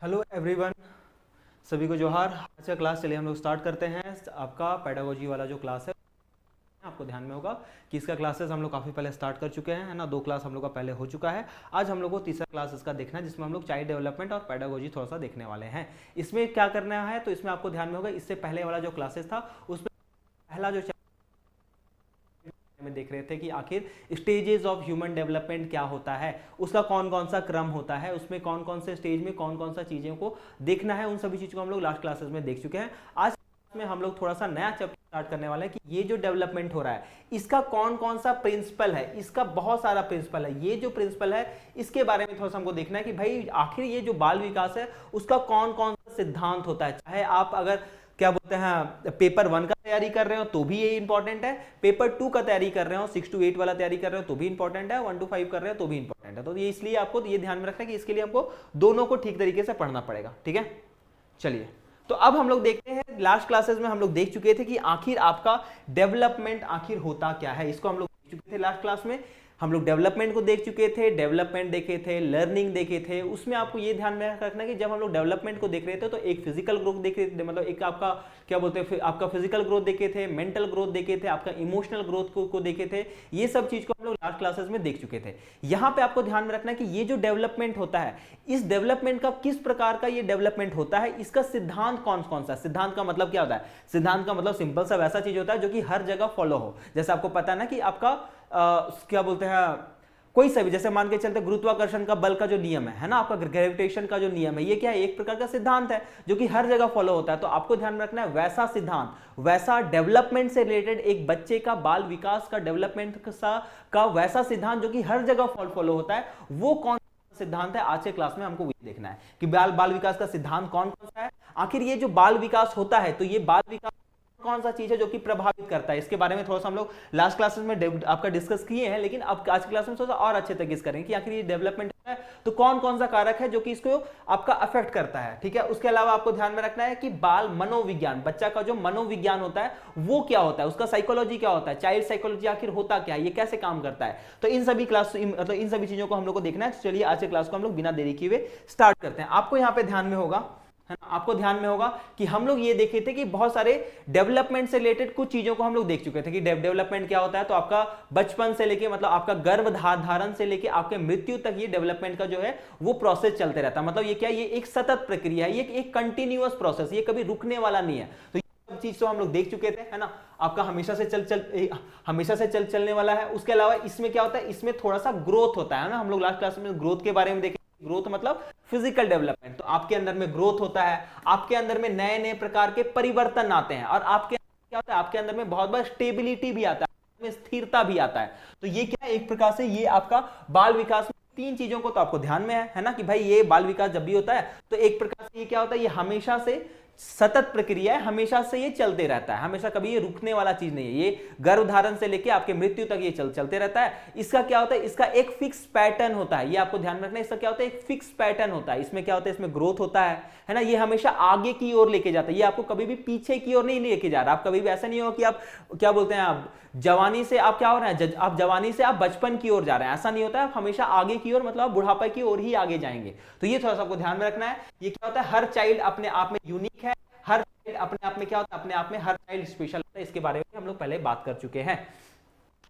Hello everyone, सभी को जोहार। आज का क्लास चलिए हम लोग स्टार्ट करते हैं। आपका पेडागोजी वाला जो क्लास है, आपको ध्यान में होगा कि इसका क्लासेस हम लोग काफ़ी पहले स्टार्ट कर चुके हैं, है ना। 2 क्लास हम लोग का पहले हो चुका है। आज हम लोग को तीसरा क्लास इसका देखना है, जिसमें हम लोग चाइल्ड डेवलपमेंट और पेडागोजी थोड़ा सा देखने वाले हैं। इसमें क्या करना है, तो इसमें आपको ध्यान में होगा, इससे पहले वाला जो क्लासेस था उसमें पहला जो में देख रहे थे कि आखिर स्टेजेस ऑफ ह्यूमन डेवलपमेंट क्या होता है, उसका कौन कौन सा क्रम होता है, उसमें कौन कौन से स्टेज में कौन कौन सा चीज़ों को देखना है, उन सभी चीज़ को हम लोग लास्ट क्लासेस में देख चुके हैं। आज में हम लोग थोड़ा सा नया चैप्टर स्टार्ट करने वाले हैं कि ये जो डेवलपमेंट हो रहा है इसका कौन कौन सा प्रिंसिपल है। इसका बहुत सारा प्रिंसिपल है। ये जो प्रिंसिपल है इसके बारे में थोड़ा सा हमको देखना है कि भाई आखिर ये जो बाल विकास है उसका कौन कौन सा सिद्धांत होता है। चाहे आप अगर क्या बोलते हैं पेपर 1 का तैयारी कर रहे हो तो भी ये इंपॉर्टेंट है, पेपर 2 का तैयारी कर रहे हो, 6 to 8 वाला तैयारी कर रहे हो तो भी इंपॉर्टेंट है, 1 to 5 कर रहे हो तो भी इंपॉर्टेंट है। तो ये इसलिए आपको ये ध्यान में रखना है कि इसके लिए हमको दोनों को ठीक तरीके से पढ़ना पड़ेगा। ठीक है, चलिए तो अब हम लोग देखते हैं, लास्ट क्लासेस में हम लोग देख चुके थे कि आखिर आपका डेवलपमेंट आखिर होता क्या है। इसको हम लोग देख चुके थे लास्ट क्लास में। हम लोग डेवलपमेंट को देख चुके थे, डेवलपमेंट देखे थे, लर्निंग देखे थे। उसमें आपको ये ध्यान में रखना कि जब हम लोग डेवलपमेंट को देख रहे थे तो एक फिजिकल ग्रोथ देखे थे, मतलब एक आपका क्या बोलते हैं, आपका फिजिकल ग्रोथ देखे थे, मेंटल ग्रोथ देखे थे, आपका इमोशनल ग्रोथ को देखे थे। ये सब चीज को हम लोग लास्ट क्लासेस में देख चुके थे। यहाँ पे आपको ध्यान में रखना है कि ये जो डेवलपमेंट होता है, इस डेवलपमेंट का किस प्रकार का ये डेवलपमेंट होता है, इसका सिद्धांत कौन कौन सा। सिद्धांत का मतलब क्या होता है? सिद्धांत का मतलब सिंपल सा वैसा चीज होता है जो कि हर जगह फॉलो हो। जैसे आपको पता है ना कि आपका क्या बोलते हैं, कोई सा भी, जैसे मान के चलते गुरुत्वाकर्षण का बल का जो नियम है ना, आपका ग्रेविटेशन का जो नियम है, ये क्या है? एक प्रकार का सिद्धांत है जो कि हर जगह फॉलो होता है। तो आपको ध्यान में रखना है वैसा सिद्धांत, वैसा डेवलपमेंट से रिलेटेड, एक बच्चे का बाल विकास का डेवलपमेंट का वैसा सिद्धांत जो कि हर जगह फॉलो होता है, वो कौन सिद्धांत है। आज के क्लास में हमको वही देखना है कि बाल विकास का सिद्धांत कौन कौन सा है। आखिर ये जो बाल विकास होता है तो ये बाल विकास कौन सा चीज है जो कि प्रभावित करता है, इसके बारे में थोड़ा सा हम लोग लास्ट क्लासेस में आपका डिस्कस किए हैं। लेकिन अब आज की क्लास में थोड़ा सा और अच्छे तरीके से करेंगे कि आखिर ये डेवलपमेंट है तो कौन कौन सा कारक है जो कि इसको आपका अफेक्ट करता है। ठीक है, उसके अलावा आपको ध्यान में रखना है कि बाल मनोविज्ञान, बच्चा का जो मनोविज्ञान होता है वो क्या होता है, उसका साइकोलॉजी क्या होता है, चाइल्ड साइकोलॉजी आखिर होता क्या है, ये कैसे काम करता है। तो इन सभी क्लास मतलब इन सभी चीजों को हम लोग को देखना है। चलिए आज के क्लास को हम लोग बिना देरी किए स्टार्ट करते हैं। आपको यहाँ पे ध्यान में होगा, है ना, आपको ध्यान में होगा कि हम लोग ये देखे थे कि बहुत सारे डेवलपमेंट से रिलेटेड कुछ चीजों को हम लोग देख चुके थे कि डेवलपमेंट क्या होता है। तो आपका बचपन से लेके, मतलब आपका गर्भ धारण से लेके आपके मृत्यु तक ये डेवलपमेंट का जो है वो प्रोसेस चलते रहता है। मतलब ये क्या, ये एक सतत प्रक्रिया है, ये एक कंटिन्यूअस प्रोसेस, ये कभी रुकने वाला नहीं है। तो ये चीज तो हम लोग देख चुके थे, है ना। आपका हमेशा से चलने वाला है। उसके अलावा इसमें क्या होता है, इसमें थोड़ा सा ग्रोथ होता है ना। हम लोग लास्ट क्लास में ग्रोथ के बारे में देखे, ग्रोथ मतलब फिजिकल डेवलपमेंट। तो आपके अंदर में ग्रोथ होता है, आपके अंदर में नए नए प्रकार के परिवर्तन आते हैं, और आपके क्या होता है, आपके अंदर में बहुत बार स्टेबिलिटी भी आता है, में स्थिरता भी आता है। तो ये क्या है, एक प्रकार से ये आपका बाल विकास में 3 चीजों को तो आपको ध्यान में है ना, कि भाई ये बाल विकास जब भी होता है तो एक प्रकार से ये क्या होता है, ये हमेशा से सतत प्रक्रिया है, हमेशा से ये चलते रहता है, हमेशा कभी ये रुकने वाला चीज नहीं है। ये गर्भधारण से लेके आपके मृत्यु तक ये चलते रहता है। इसका क्या होता है, इसका एक फिक्स पैटर्न होता है, ये आपको ध्यान रखना है। इसका क्या होता है, एक फिक्स पैटर्न होता है। इसमें क्या होता है, इसमें ग्रोथ होता है ना। ये हमेशा आगे की ओर लेके जाता है, ये आपको कभी भी पीछे की ओर नहीं लेके जा रहा। आप कभी भी ऐसा नहीं होगा कि आप क्या बोलते हैं, आप जवानी से आप क्या हो रहे हैं, आप जवानी से आप बचपन की ओर जा रहे हैं, ऐसा नहीं होता है। आप हमेशा आगे की ओर, मतलब बुढ़ापा की ओर ही आगे जाएंगे। तो ये थोड़ा सा आपको ध्यान में रखना है। ये क्या होता है, हर चाइल्ड अपने आप में यूनिक है, हर चाइल्ड अपने आप में क्या होता है, अपने आप में हर चाइल्ड स्पेशल होता है। इसके बारे में हम लोग पहले बात कर चुके हैं।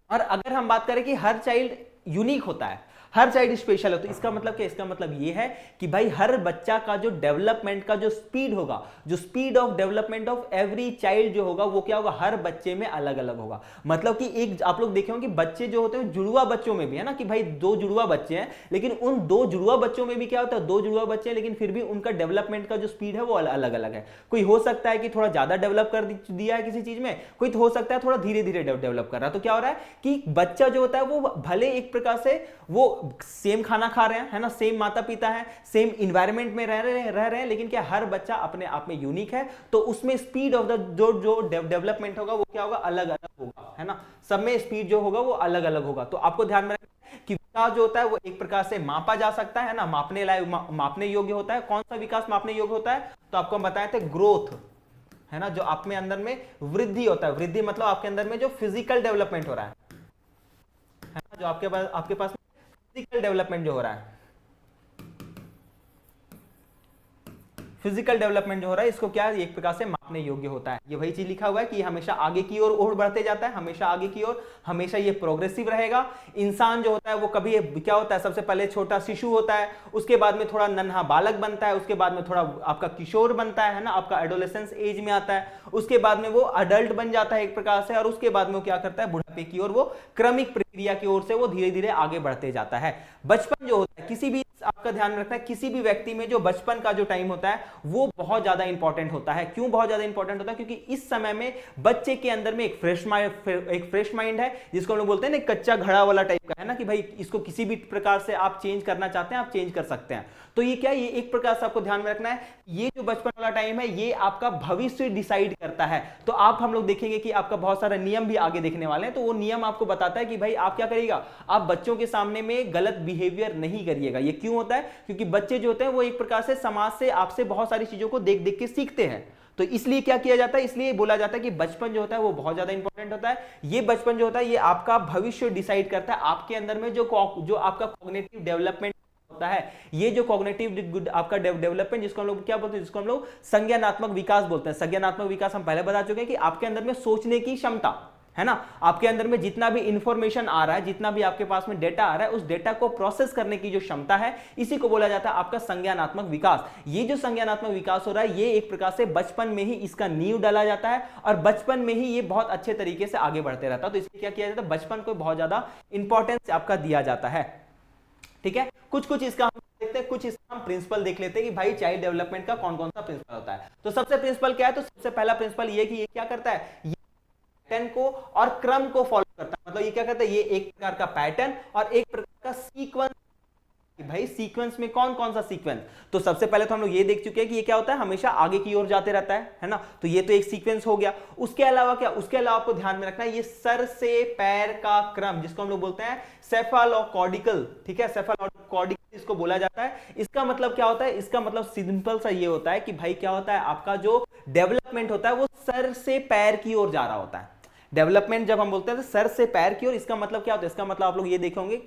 और अगर हम बात करें कि हर चाइल्ड यूनिक होता है, हर चाइल्ड स्पेशल है, तो इसका मतलब क्या, इसका मतलब ये है कि भाई हर बच्चा का जो डेवलपमेंट का जो स्पीड होगा, जो speed of development of every child जो होगा वो क्या होगा, हर बच्चे में अलग अलग होगा। मतलब कि एक आप लोग देखे होंगे कि बच्चे जो होते हैं जुड़वा बच्चों में भी, है ना, कि भाई 2 जुड़वा बच्चे हैं, लेकिन उन 2 जुड़वा बच्चों में भी क्या होता है, 2 जुड़वा बच्चे हैं, लेकिन फिर भी उनका डेवलपमेंट का जो स्पीड है वो अलग अलग है। कोई हो सकता है कि थोड़ा ज्यादा डेवलप कर दिया है किसी चीज में, कोई हो सकता है थोड़ा धीरे धीरे डेवलप कर रहा है। तो क्या हो रहा है कि बच्चा जो होता है वो भले एक प्रकार से वो सेम खाना खा रहे हैं, है ना, सेम माता पिता है, सेम इन्वायरमेंट में रह रहे हैं, लेकिन क्या हर बच्चा अपने आप में यूनिक है। तो उसमें स्पीड ऑफ द जो डेवलपमेंट होगा वो क्या होगा, अलग अलग होगा, है ना। सब में स्पीड जो होगा वो अलग अलग होगा। तो आपको ध्यान में रखना कि विकास जो होता है वो एक प्रकार से मापा जा सकता है ना, मापने योग्य होता है। कौन सा विकास मापने योग्य होता है, तो आपको हम बताए थे ग्रोथ, है ना, जो आप में अंदर में वृद्धि होता है। वृद्धि मतलब आपके अंदर में जो फिजिकल डेवलपमेंट हो रहा है ना, जो आपके पास फिजिकल डेवलपमेंट जो हो रहा है, फिजिकल डेवलपमेंट जो हो रहा है इसको क्या है, एक प्रकार से मापने योग्य होता है। ये वही चीज लिखा हुआ है कि ये हमेशा आगे की ओर बढ़ते जाता है, हमेशा आगे की ओर, हमेशा ये प्रोग्रेसिव रहेगा। इंसान जो होता है वो कभी क्या होता है, सबसे पहले छोटा शिशु होता है, उसके बाद में थोड़ा नन्हा बालक बनता है, उसके बाद में थोड़ा आपका किशोर बनता है ना, आपका एडोलेसेंस एज में आता है, उसके बाद में वो अडल्ट बन जाता है एक प्रकार से, और उसके बाद में वो क्या करता है, बुढ़ापे की ओर, वो क्रमिक प्रक्रिया की ओर से वो धीरे धीरे आगे बढ़ते जाता है। बचपन जो होता है, किसी भी, आपका ध्यान रखना है, किसी भी व्यक्ति में जो बचपन का जो टाइम होता है वो बहुत ज्यादा इंपॉर्टेंट होता है। क्यों बहुत ज्यादा इंपॉर्टेंट होता है? क्योंकि इस समय में बच्चे के अंदर में एक फ्रेश माइंड है, जिसको हम लोग बोलते हैं ना कच्चा घड़ा वाला टाइप का है ना, कि भाई इसको किसी भी प्रकार से आप चेंज करना चाहते हैं, आप चेंज कर सकते हैं। तो ये क्या, ये एक प्रकार से आपको ध्यान में रखना है, ये जो बचपन वाला टाइम है ये आपका भविष्य डिसाइड करता है। तो आप, हम लोग देखेंगे कि आपका बहुत सारा नियम भी आगे देखने वाले हैं, तो वो नियम आपको बताता है कि भाई आप क्या करिएगा, आप बच्चों के सामने में गलत बिहेवियर नहीं करिएगा। ये क्यों होता है? क्योंकि बच्चे जो होते हैं वो एक प्रकार से समाज से, आपसे बहुत सारी चीजों को देख देख के सीखते हैं। तो इसलिए क्या किया जाता है, इसलिए बोला जाता है कि बचपन जो होता है वो बहुत ज्यादा इंपॉर्टेंट होता है। ये बचपन जो होता है ये आपका भविष्य डिसाइड करता है, आपके अंदर में जो आपका कॉग्निटिव डेवलपमेंट होता है, ये जो कॉग्निटिव आपका डेवलपमेंट, जिसको हम लोग क्या बोलते हैं, जिसको हम लोग संज्ञानात्मक विकास बोलते हैं। संज्ञानात्मक विकास हम पहले बता चुके हैं कि आपके अंदर में सोचने की क्षमता है ना, आपके अंदर में जितना भी इंफॉर्मेशन आ रहा है, जितना भी आपके पास में डेटा आ रहा है, उस डेटा को प्रोसेस करने की जो क्षमता है, इसी को बोला जाता है आपका संज्ञानात्मक विकास। ये जो संज्ञानात्मक विकास हो रहा है ये एक प्रकार से बचपन में ही इसका नींव डाला जाता है, और बचपन में ही ये बहुत अच्छे तरीके से आगे बढ़ते रहता है। तो इसलिए क्या किया जाता है, बचपन को बहुत ज्यादा इंपॉर्टेंस आपका दिया जाता है। ठीक है, कुछ इसका हम देखते हैं, कुछ इसका हम प्रिंसिपल देख लेते हैं कि भाई चाइल्ड डेवलपमेंट का कौन कौन सा प्रिंसिपल होता है। तो सबसे प्रिंसिपल क्या है, तो सबसे पहला प्रिंसिपल ये कि ये क्या करता है, ये पैटर्न को और क्रम को फॉलो करता है। मतलब ये क्या करता है, ये एक प्रकार का पैटर्न और एक प्रकार का सीक्वेंस। भाई सीक्वेंस में कौन कौन सा सीक्वेंस, तो सबसे पहले तो हम लोग ये देख चुके हैं कि ये क्या होता है, हमेशा आगे की ओर जाते रहता है ना, तो ये तो एक सीक्वेंस हो गया। उसके अलावा क्या, उसके अलावा आपको ध्यान में रखना है ये सर से पैर का क्रम, जिसको हम लोग बोलते हैं सेफालोकॉर्डिकल। ठीक है, सेफालोकॉर्डिकल इसको बोला जाता है। इसका मतलब क्या होता है, इसका मतलब सिंपल सा ये होता है कि भाई क्या होता है, आपका जो डेवलपमेंट होता है वो सर से पैर की ओर जा रहा होता है। डेवलपमेंट जब हम बोलते हैं तो सर से पैर की ओर, इसका मतलब क्या होता है, इसका मतलब आप लोग ये देखेंगे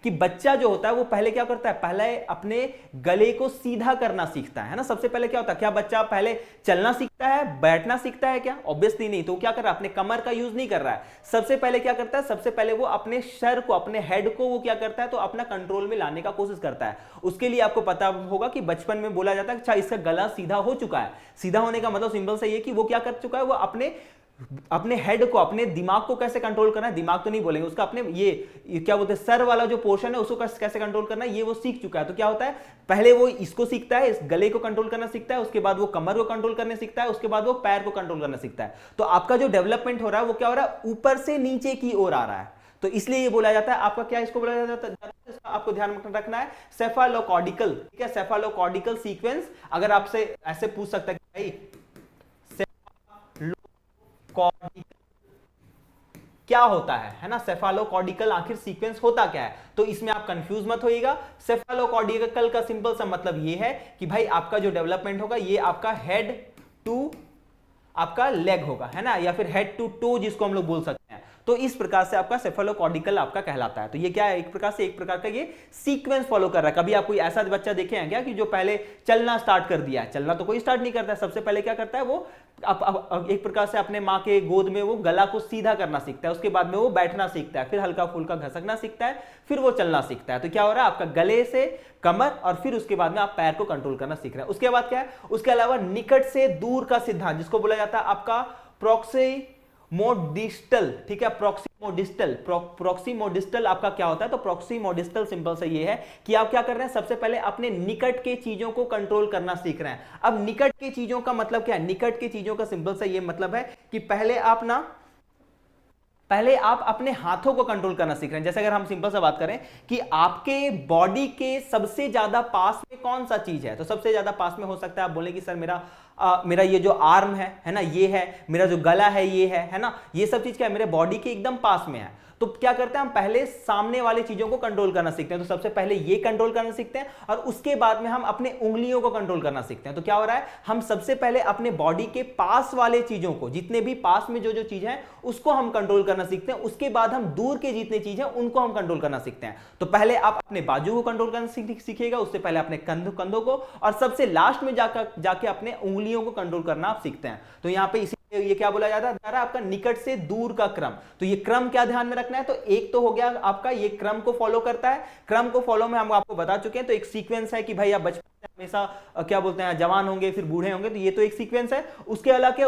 कि बच्चा जो होता है वो पहले क्या करता है, पहले अपने गले को सीधा करना सीखता है ना। सबसे पहले क्या होता है, क्या बच्चा पहले चलना सीखता है, बैठना सीखता है क्या? ऑब्वियसली नहीं। तो क्या कर रहा है, अपने कमर का यूज नहीं कर रहा है। सबसे पहले क्या करता है, सबसे पहले वो अपने सर को, अपने हेड को वो क्या करता है, तो अपना कंट्रोल में लाने का कोशिश करता है। उसके लिए आपको पता होगा कि बचपन में बोला जाता है अच्छा इसका गला सीधा हो चुका है। सीधा होने का मतलब सिंपल से ये कि वो क्या कर चुका है, वो अपने हेड को, अपने दिमाग को कैसे कंट्रोल करना है, दिमाग तो नहीं बोलेंगे उसका, अपने ये क्या बोलते हैं, सर वाला जो पोर्शन है उसको कैसे कंट्रोल करना है, ये वो सीख चुका है। तो क्या होता है, पहले वो इसको सीखता है, इस गले को कंट्रोल करना सीखता है, उसके बाद वो कमर को कंट्रोल करने सीखता है, उसके बाद वो पैर को कंट्रोल करना सीखता है। तो आपका जो डेवलपमेंट हो रहा है वो क्या हो रहा है, ऊपर से नीचे की ओर आ रहा है। तो इसलिए ये बोला जाता है आपका क्या, इसको बोला जाता है, आपको ध्यान में रखना है सेफालोकॉर्डिकल। ठीक है, सेफालोकॉर्डिकल सीक्वेंस। अगर आपसे ऐसे पूछ सकता है कि भाई क्या होता है ना, सेफालोकॉर्डिकल आखिर सीक्वेंस होता क्या है, तो इसमें आप कंफ्यूज मत होइएगा। सेफालोकॉर्डिकल का सिंपल सा मतलब ये है कि भाई आपका जो डेवलपमेंट होगा ये आपका हेड टू आपका लेग होगा, है ना, या फिर हेड टू टो जिसको हम लोग बोल सकते हैं। तो इस प्रकार से आपका सेफालोकॉर्डिकल आपका कहलाता है। तो ये क्या है, एक प्रकार का ये सीक्वेंस फॉलो कर रहा है। कभी आप कोई ऐसा बच्चा देखे हैं क्या कि जो पहले चलना स्टार्ट कर दिया है? चलना तो कोई स्टार्ट नहीं करता है। सबसे पहले क्या करता है वो एक प्रकार से अपने माँ के गोद में वो गला को सीधा करना सीखता है, उसके बाद में वो बैठना सीखता है, फिर हल्का फुल्का घसकना सीखता है, फिर वो चलना सीखता है। तो क्या हो रहा है, आपका गले से कमर और फिर उसके बाद में आप पैर को कंट्रोल करना सीख रहे हैं। उसके बाद क्या है, उसके अलावा निकट से दूर का सिद्धांत, जिसको बोला जाता है आपका प्रॉक्सिमोडिस्टल। ठीक है, प्रॉक्सिमोडिस्टल आपका क्या होता है, तो प्रॉक्सिमोडिस्टल सिंपल से ये है कि आप क्या कर रहे हैं, सबसे पहले अपने निकट के चीजों को कंट्रोल करना सीख रहे हैं। अब निकट के चीजों का मतलब क्या है, निकट के चीजों का सिंपल से ये मतलब है कि पहले आप अपने हाथों को कंट्रोल करना सीख रहे हैं। जैसे अगर हम सिंपल सा बात करें कि आपके बॉडी के सबसे ज्यादा पास में कौन सा चीज है, तो सबसे ज्यादा पास में हो सकता है आप बोले कि सर मेरा ये जो आर्म है ना, ये है, मेरा जो गला है ये है ना, ये सब चीज क्या है, मेरे बॉडी के एकदम पास में है। तो क्या करते हैं हम पहले सामने वाले चीजों को कंट्रोल करना सीखते हैं। तो सबसे पहले ये कंट्रोल करना सीखते हैं और उसके बाद में हम अपने उंगलियों को कंट्रोल करना सीखते हैं। तो क्या हो रहा है, हम सबसे पहले अपने बॉडी के पास वाले चीजों को, जितने भी पास में जो जो चीज है उसको हम कंट्रोल करना सीखते हैं। उसके बाद हम दूर के जितने चीज है उनको हम कंट्रोल करना सीखते हैं। तो पहले आप अपने बाजू को कंट्रोल करना सीखिएगा, उससे पहले अपने कंधों को, और सबसे लास्ट में जाके अपने उंगलियों को कंट्रोल करना आप सीखते हैं। तो यहां पे ये क्या बोला जाता है, आपका निकट से दूर का क्रम। तो ये क्रम क्या ध्यान में रखना है, तो एक तो हो गया आपका ये क्रम को फॉलो करता है। क्रम को फॉलो में हम आपको बता चुके हैं। तो एक सीक्वेंस है कि भाई आप बचपन से हमेशा क्या बोलते हैं जवान होंगे फिर बूढ़े होंगे, तो ये तो एक सीक्वेंस है। उसके अलावा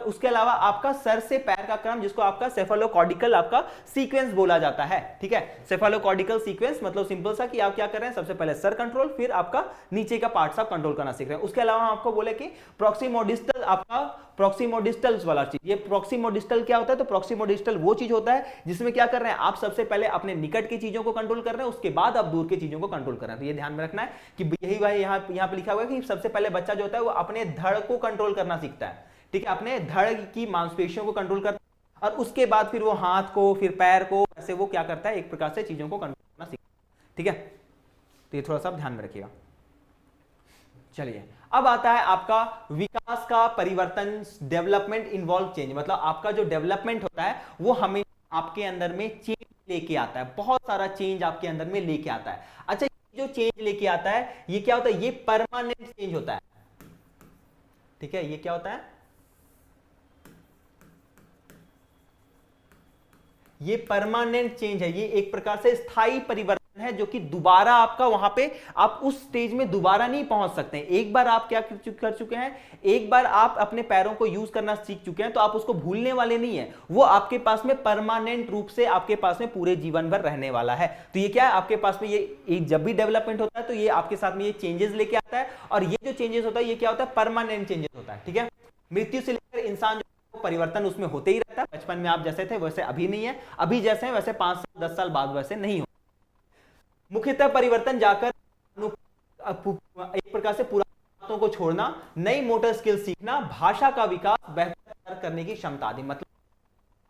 उसके अलावा आपका सर से पैर का क्रम, जिसको आपका सेफालोकॉर्डिकल आपका सीक्वेंस बोला जाता है। ठीक है, सेफालोकॉर्डिकल सीक्वेंस मतलब सिंपल सा कि आप क्या कर रहे हैं, सबसे पहले सर कंट्रोल, फिर आपका नीचे का पार्ट आप कंट्रोल करना सीख रहे हैं। उसके अलावा हम आपको बोले कि प्रॉक्सिमोडिस्टल, आपका प्रॉक्सिमोडिस्टल वाला चीज, ये प्रॉक्सिमोडिस्टल क्या होता है, तो प्रॉक्सिमोडिस्टल वो चीज होता है जिसमें क्या कर रहे हैं आप सबसे पहले अपने निकट की चीजों को कंट्रोल कर रहे हैं, उसके बाद आप दूर की चीजों को कंट्रोल कर रहे हैं। तो ये ध्यान में रखना है कि यही भाई यहाँ पे लिखा हुआ है कि सबसे पहले बच्चा जो होता है वो अपने धड़ को कंट्रोल करना सीखता है। ठीक है, अपने धड़ की मांसपेशियों को कंट्रोल करता है, और उसके बाद फिर वो हाथ को, फिर पैर को, ऐसे वो क्या करता है, एक प्रकार से चीजों को कंट्रोल करना सीखता है। ठीक है, तो ये थोड़ा सा ध्यान में रखिएगा। चलिए, अब आता है आपका विकास का परिवर्तन, डेवलपमेंट इन्वॉल्व चेंज। मतलब आपका जो डेवलपमेंट होता है वो हमेशा आपके अंदर में चेंज लेके आता है, बहुत सारा चेंज आपके अंदर में लेके आता है। अच्छा, जो चेंज लेके आता है ये क्या होता है, ये परमानेंट चेंज होता है। ठीक है, ये क्या होता है, ये परमानेंट चेंज है, ये एक प्रकार से स्थायी परिवर्तन है जो कि दोबारा आपका वहां पे आप उस स्टेज में दोबारा नहीं पहुंच सकते। एक बार आप क्या कर चुके हैं, एक बार आप अपने पैरों को यूज करना सीख चुके हैं तो आप उसको भूलने वाले नहीं है, वो आपके पास में परमानेंट रूप से आपके पास में पूरे जीवन भर रहने वाला है। तो ये क्या है, आपके पास में ये जब भी डेवलपमेंट होता है तो ये आपके साथ में ये चेंजेस लेके आता है, और ये जो चेंजेस होता है ये क्या होता है, परमानेंट चेंजेस होता है। ठीक है, मृत्यु से लेकर इंसान परिवर्तन उसमें होते ही रहता है। बचपन में आप जैसे थे वैसे अभी नहीं है, अभी जैसे हैं वैसे 5 साल 10 साल बाद वैसे नहीं हो। मुख्यतः परिवर्तन जाकर एक प्रकार से पुरानी बातों को छोड़ना, नई मोटर स्किल सीखना, भाषा का विकास, बेहतर करने की क्षमता आदि। मतलब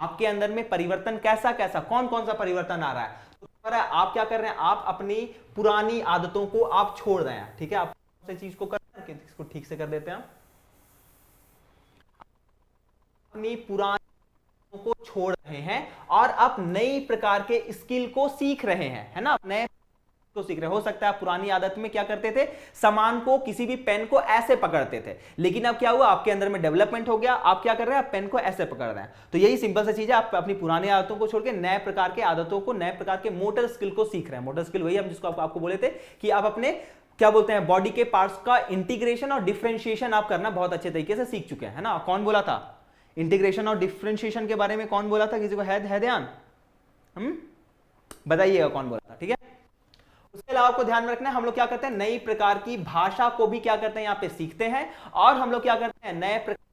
आपके अंदर में परिवर्तन कैसा कैसा, कौन कौन सा परिवर्तन आ रहा है, तो आप क्या कर रहे हैं, आप अपनी पुरानी आदतों को आप छोड़ रहे हैं। ठीक है, आप चीज को कर रहे हैं, इसको ठीक से कर देते हैं, अपनी पुरानी को छोड़ रहे हैं और आप नई प्रकार के स्किल को सीख रहे हैं, है ना, नए को सीख रहे। हो सकता है आप पुरानी आदत में क्या करते थे, सामान को, किसी भी पेन को ऐसे पकड़ते थे, लेकिन अब क्या हुआ, आपके अंदर में डेवलपमेंट हो गया, आप क्या कर रहे हैं, आप पेन को ऐसे पकड़ रहे हैं। तो यही सिंपल सी चीज है, आप अपनी पुरानी आदतों को छोड़ के नए प्रकार के आदतों को, नए प्रकार के मोटर स्किल को सीख रहे हैं। मोटर स्किल वही हम जिसको आपको बोले थे कि आप अपने क्या बोलते हैं बॉडी के पार्ट्स का इंटीग्रेशन और डिफरेंशिएशन आप करना बहुत अच्छे तरीके से सीख चुके हैं, है ना। कौन बोला था इंटीग्रेशन और डिफरेंशिएशन के बारे में, कौन बोला था, किसी को है ध्यान, बताइएगा कौन बोला था। ठीक है, उसके अलावा आपको ध्यान में रखना है, हम लोग क्या करते हैं, नई प्रकार की भाषा को भी क्या करते हैं यहाँ पे सीखते हैं, और हम लोग क्या करते हैं, नए प्रकार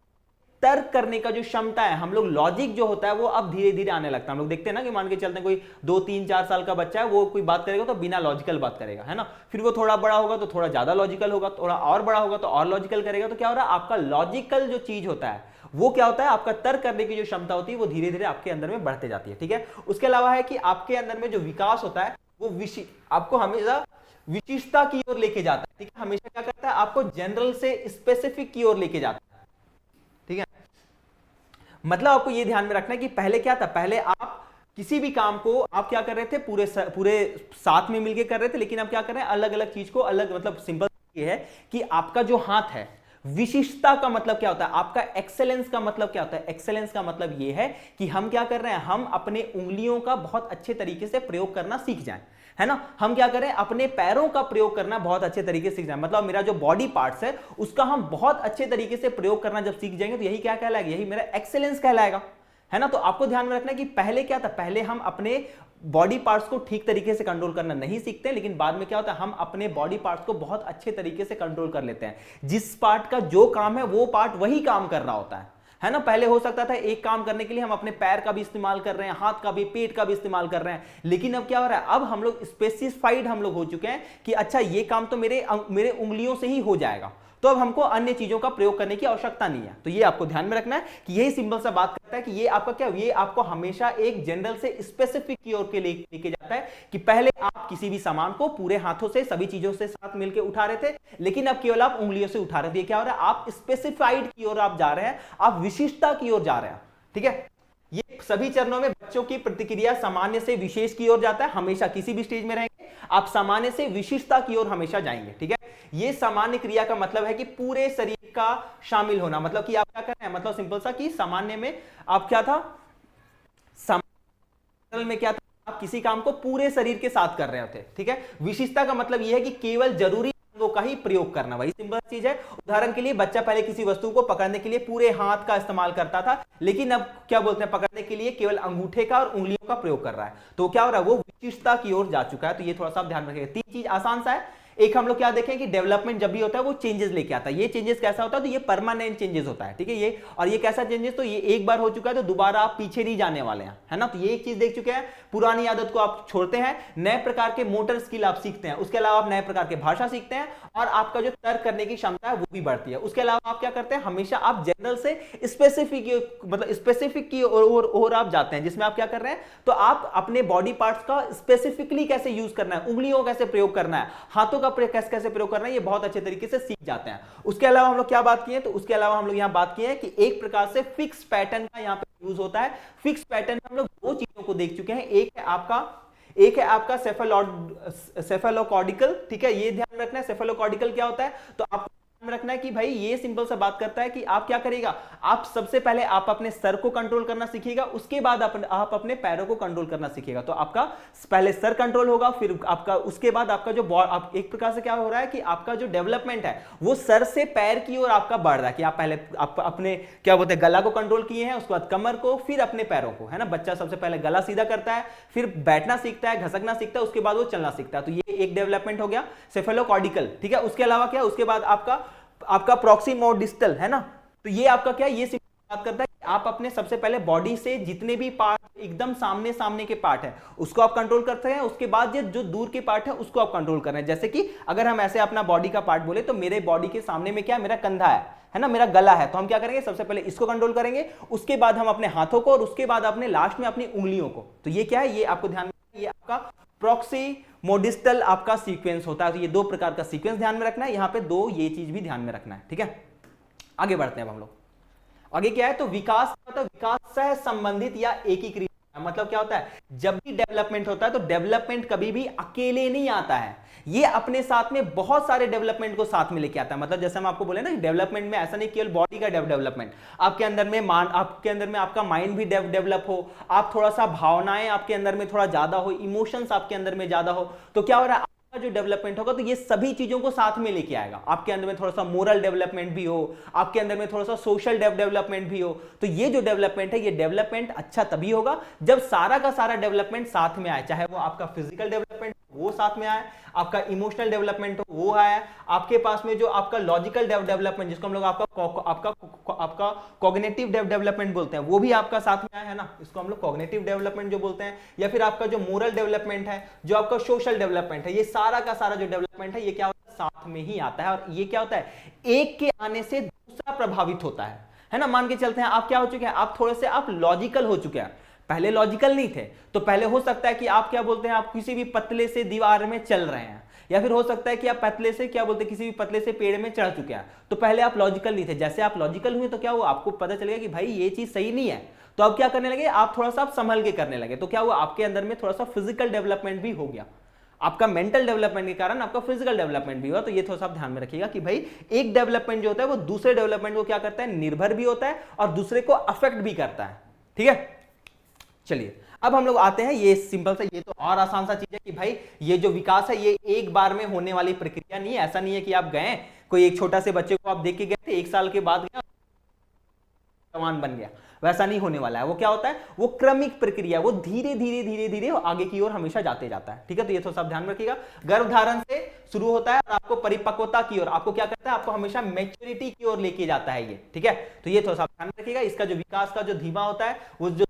तर्क करने का जो क्षमता है, हम लोग लॉजिक जो होता है वो अब धीरे धीरे आने लगता है। हम लोग देखते हैं ना कि मान के चलते हैं कोई 2 3 4 साल का बच्चा है, वो कोई बात करेगा तो बिना लॉजिकल बात करेगा, है ना। फिर वो थोड़ा बड़ा होगा तो थोड़ा ज्यादा लॉजिकल होगा, थोड़ा और बड़ा होगा तो और लॉजिकल करेगा। तो क्या हो रहा है, आपका लॉजिकल जो चीज होता है वो क्या होता है, आपका तर्क करने की जो क्षमता होती है वो धीरे धीरे आपके अंदर में बढ़ते जाती है। ठीक है, उसके अलावा है कि आपके अंदर में जो विकास होता है वो आपको हमेशा विशिष्टता की ओर लेके जाता है। ठीक है, हमेशा क्या करता है, आपको जनरल से स्पेसिफिक की ओर लेके जाता है। ठीक है, मतलब आपको ये ध्यान में रखना है कि पहले क्या था, पहले आप किसी भी काम को आप क्या कर रहे थे, पूरे साथ में मिलके कर रहे थे, लेकिन अब क्या कर रहे हैं, अलग अलग चीज को अलग, मतलब सिंपल ये है कि आपका जो हाथ है, विशिष्टता का मतलब क्या होता है, आपका एक्सेलेंस का मतलब क्या होता है, एक्सेलेंस का मतलब यह है कि हम क्या कर रहे हैं, हम अपने उंगलियों का बहुत अच्छे तरीके से प्रयोग करना सीख जाएं, है ना। हम क्या करें, अपने पैरों का प्रयोग करना बहुत अच्छे तरीके से सीख जाएं, मतलब मेरा जो बॉडी पार्ट्स है उसका हम बहुत अच्छे तरीके से प्रयोग करना जब सीख जाएंगे तो यही क्या कहलाएगा, यही मेरा एक्सेलेंस कहलाएगा, है ना। तो आपको ध्यान में रखना है कि पहले क्या था, पहले हम अपने बॉडी पार्ट्स को ठीक तरीके से कंट्रोल करना नहीं सीखते, लेकिन बाद में क्या होता है, हम अपने बॉडी पार्ट्स को बहुत अच्छे तरीके से कंट्रोल कर लेते हैं। जिस पार्ट का जो काम है वो पार्ट वही काम कर रहा होता है ना। पहले हो सकता था एक काम करने के लिए हम अपने पैर का भी इस्तेमाल कर रहे हैं, हाथ का भी, पेट का भी इस्तेमाल कर रहे हैं, लेकिन अब क्या हो रहा है, अब हम लोग स्पेसिफाइड हम लोग हो चुके हैं कि अच्छा ये काम तो मेरे उंगलियों से ही हो जाएगा। तो अब हमको अन्य चीजों का प्रयोग करने की आवश्यकता नहीं है। तो ये आपको ध्यान में रखना है कि यही सिंपल सा बात करता है कि ये आपका क्या, ये आपको हमेशा एक जनरल से स्पेसिफिक की ओर के लेके जाता है कि पहले आप किसी भी सामान को पूरे हाथों से सभी चीजों से साथ मिलकर उठा रहे थे, लेकिन अब केवल आप उंगलियों से उठा रहे थे। क्या हो रहा है, आप स्पेसिफाइड की ओर आप जा रहे हैं, आप विशिष्टता की ओर जा रहे हैं। ठीक है, ये सभी चरणों में बच्चों की प्रतिक्रिया सामान्य से विशेष की ओर जाता है। हमेशा किसी भी स्टेज में रहेंगे आप सामान्य से विशिष्टता की ओर हमेशा जाएंगे। ठीक है, ये सामान्य क्रिया का मतलब है कि पूरे शरीर का शामिल होना, मतलब कि आप क्या कर रहे हैं, मतलब सिंपल सा कि सामान्य में आप क्या था, सामान्य में क्या था, आप किसी काम को पूरे शरीर के साथ कर रहे होते। ठीक है, विशिष्टता का मतलब यह है कि केवल जरूरी अंगों का ही प्रयोग करना, वही सिंपल चीज है। उदाहरण के लिए बच्चा पहले किसी वस्तु को पकड़ने के लिए पूरे हाथ का इस्तेमाल करता था, लेकिन अब क्या बोलते हैं, पकड़ने के लिए केवल अंगूठे का और उंगलियों का प्रयोग कर रहा है। तो क्या हो रहा है, वो विशिष्टता की ओर जा चुका है। तो ये थोड़ा सा आप ध्यान रखिएगा। तीन चीज आसान सा है। एक हम लोग क्या देखें कि डेवलपमेंट जब भी होता है वो चेंजेस लेके आता है। ये चेंजेस कैसा होता है, तो ये परमानेंट चेंजेस होता है। ठीक है, ये और ये कैसा चेंजेस, तो ये एक बार हो चुका है तो दोबारा आप पीछे नहीं जाने वाले हैं, है ना। तो ये एक चीज देख चुके हैं, पुरानी आदत को आप छोड़ते हैं, नए प्रकार के मोटर स्किल आप सीखते हैं, उसके अलावा आप नए प्रकार के भाषा सीखते हैं और आपका जो तर्क करने की क्षमता है वो भी बढ़ती है। उसके अलावा आप क्या करते हैं, हमेशा आप जनरल से स्पेसिफिक, मतलब स्पेसिफिक की ओर आप जाते हैं, जिसमें आप क्या कर रहे हैं, तो आप अपने बॉडी पार्ट्स का स्पेसिफिकली कैसे यूज करना है, उंगलियों कैसे प्रयोग करना है, हाथों का कैसे प्रयोग करना है, ये बहुत अच्छे तरीके से सीख जाते हैं। उसके अलावा हम लोग क्या बात किए, तो उसके अलावा हम लोग यहां बात किए हैं कि एक प्रकार से फिक्स पैटर्न का यहां पे यूज होता है। फिक्स पैटर्न में हम लोग दो चीजों को देख चुके हैं, एक है आपका सेफेलोकॉर्डिकल। ठीक है, ये ध्यान रखना है सेफेलोकॉर्डिकल क्या होता है, तो आपको ध्यान रखना है कि भाई ये सिंपल सा बात करता है कि आप क्या करेगा, आप सबसे पहले आप अपने सर को कंट्रोल करना सीखिएगा, उसके बाद आप अपने पैरों को कंट्रोल करना सीखिएगा। तो आपका पहले सर कंट्रोल होगा, फिर आपका उसके बाद आपका जो आप एक प्रकार से क्या हो रहा है कि आपका जो डेवलपमेंट है वो सर से पैर की ओर आपका बढ़ रहा है, कि आप पहले आप अपने क्या बोलते हैं गला को कंट्रोल किए हैं, उसके बाद कमर को, फिर अपने पैरों को, है ना। बच्चा सबसे पहले गला सीधा करता है, फिर बैठना सीखता है, घसकना सीखता है, उसके बाद वो चलना सीखता है। तो ये एक डेवलपमेंट हो गया सेफेलोकॉर्डिकल। ठीक है, उसके अलावा क्या, उसके बाद आपका प्रॉक्सिमोडिस्टल, है ना। तो ये आपका क्या, ये बात करता है कि आप अपने सबसे पहले बॉडी से जितने भी पार्ट एकदम सामने के पार्ट है उसको आप कंट्रोल करते हैं, उसके बाद ये जो दूर के पार्ट है उसको आप कंट्रोल कर रहे हैं। जैसे कि अगर हम ऐसे अपना बॉडी का पार्ट बोले तो मेरे बॉडी के सामने में क्या, मेरा कंधा है ना, मेरा गला है, तो हम क्या करेंगे, सबसे पहले इसको कंट्रोल करेंगे, उसके बाद हम अपने हाथों को और उसके बाद अपने लास्ट में अपनी उंगलियों को। तो ये क्या है, ये आपको ध्यान में, ये आपका प्रॉक्सिमोडिस्टल आपका सीक्वेंस होता है। तो ये दो प्रकार का सीक्वेंस ध्यान में रखना है, यहां पे दो ये चीज भी ध्यान में रखना है। ठीक है, आगे बढ़ते हैं अब हम लोग। आगे क्या है, तो विकास होता है, विकास सह संबंधित या एकीकृत। मतलब क्या होता है, जब भी डेवलपमेंट होता है तो डेवलपमेंट कभी भी अकेले नहीं आता है, ये अपने साथ में बहुत सारे डेवलपमेंट को साथ में लेके आता है। मतलब जैसे हम आपको बोले ना, डेवलपमेंट में ऐसा नहीं केवल बॉडी का डेवलपमेंट, आपके अंदर में आपका माइंड भी डेवलप हो, आप थोड़ा सा भावनाएं आपके अंदर में थोड़ा ज्यादा हो, इमोशंस आपके अंदर में ज्यादा हो, तो क्या हो रहा है, जो डेवलपमेंट होगा तो ये सभी चीजों को साथ में लेके आएगा। आपके अंदर में थोड़ा सा मोरल डेवलपमेंट भी हो, आपके अंदर में थोड़ा सा सोशल डेवलपमेंट भी हो। तो ये जो डेवलपमेंट है, ये डेवलपमेंट अच्छा तभी होगा जब सारा का सारा डेवलपमेंट साथ में आए, चाहे वो आपका फिजिकल डेवलपमेंट वो साथ में आए, आपका इमोशनल डेवलपमेंट हो वो आए, आपके पास में जो आपका लॉजिकल डेवलपमेंट, जिसको हम लोग आपका कॉग्निटिव डेवलपमेंट बोलते हैं, वो भी आपका साथ में आया, है ना, इसको हम लोग कॉग्निटिव डेवलपमेंट जो बोलते हैं, या फिर आपका जो मोरल डेवलपमेंट है, जो आपका सोशल डेवलपमेंट है, ये सारा का सारा जो डेवलपमेंट है ये क्या होता है, साथ में ही आता है। और ये क्या होता है, एक के आने से दूसरा प्रभावित होता है ना। मान के चलते हैं आप क्या हो चुके हैं, आप थोड़े से आप लॉजिकल हो चुके हैं, पहले लॉजिकल नहीं थे। तो पहले हो सकता है कि आप क्या बोलते हैं, आप किसी भी पतले से दीवार में चल रहे हैं, या फिर हो सकता है कि आप पतले से क्या बोलते हैं, किसी भी पतले से पेड़ में चढ़ चुके हैं। तो पहले आप लॉजिकल नहीं थे, जैसे आप लॉजिकल हुए तो क्या हुआ, आपको पता चलेगा कि भाई ये चीज सही नहीं है, तो अब क्या करने लगे, आप थोड़ा सा आप संभल के करने लगे। तो क्या हुआ, आपके अंदर में थोड़ा सा फिजिकल डेवलपमेंट भी हो गया, आपका मेंटल डेवलपमेंट के कारण आपका फिजिकल डेवलपमेंट भी हुआ। तो ये थोड़ा सा ध्यान में रखिएगा कि भाई एक डेवलपमेंट जो होता है वो दूसरे डेवलपमेंट को क्या करता है, निर्भर भी होता है और दूसरे को अफेक्ट भी करता है। ठीक है, चलिए अब हम लोग आते हैं, ये सिंपल सा, ये तो और आसान सा चीज है कि भाई ये जो विकास है ये एक बार में होने वाली प्रक्रिया नहीं है। ऐसा नहीं है कि आप गए, कोई एक छोटा से बच्चे को आप देख के गए थे, 1 साल के बाद गया जवान बन गया, वैसा नहीं होने वाला है। वो क्या होता है, वो क्रमिक प्रक्रिया, वो धीरे धीरे आगे की ओर हमेशा जाते जाता है। ठीक है, तो ये तो सब ध्यान रखिएगा, गर्भधारण से शुरू होता है और आपको परिपक्वता की ओर, आपको क्या करता है, आपको हमेशा मैच्योरिटी की ओर लेके जाता है ये। ठीक है, तो ये तो सब ध्यान रखिएगा, इसका जो विकास का जो धीमा होता है वो जो